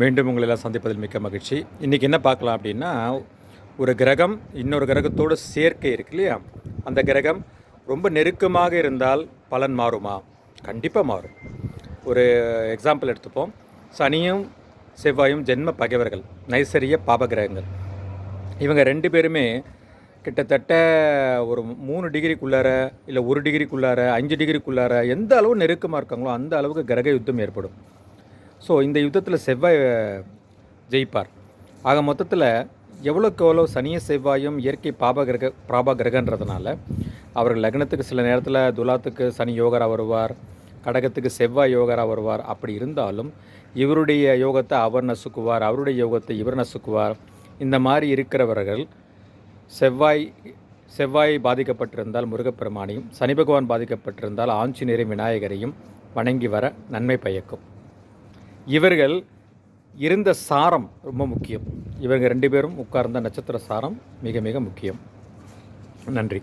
மீண்டும் உங்களெல்லாம் சந்திப்பதில் மிக்க மகிழ்ச்சி. இன்றைக்கி என்ன பார்க்கலாம் அப்படின்னா, ஒரு கிரகம் இன்னொரு கிரகத்தோட சேர்க்கை இருக்கு இல்லையா, அந்த கிரகம் ரொம்ப நெருக்கமாக இருந்தால் பலன் மாறுமா? கண்டிப்பாக மாறும். ஒரு எக்ஸாம்பிள் எடுத்துப்போம். சனியும் செவ்வாயும் ஜென்ம பகைவர்கள், நைசரிய பாப கிரகங்கள். இவங்க 2 பேருமே கிட்டத்தட்ட ஒரு 3 டிகிரிக்குள்ளார, இல்லை 1 டிகிரிக்குள்ளார, 5 டிகிரிக்குள்ளார எந்த அளவு நெருக்கமாக இருக்காங்களோ அந்த அளவுக்கு கிரக யுத்தம் ஏற்படும். ஸோ இந்த யுத்தத்தில் செவ்வாய் ஜெயிப்பார். ஆக மொத்தத்தில் எவ்வளோக்கு எவ்வளோ சனியும் செவ்வாயும் இயற்கை பாப கிரகன்றதுனால அவர்கள் லக்னத்துக்கு சில நேரத்தில் துலாத்துக்கு சனி யோகராக வருவார், கடகத்துக்கு செவ்வாய் யோகராக வருவார். அப்படி இருந்தாலும் இவருடைய யோகத்தை அவர் நசுக்குவார், அவருடைய யோகத்தை இவர் நசுக்குவார். இந்த மாதிரி இருக்கிறவர்கள் செவ்வாய் பாதிக்கப்பட்டிருந்தால் முருகப்பெருமானையும், சனி பகவான் பாதிக்கப்பட்டிருந்தால் ஆஞ்சநேயரை விநாயகரையும் வணங்கி வர நன்மை பயக்கும். இவர்கள் இருந்த சாரம் ரொம்ப முக்கியம். இவங்க 2 பேரும் உட்கார்ந்த நட்சத்திர சாரம் மிக மிக முக்கியம். நன்றி.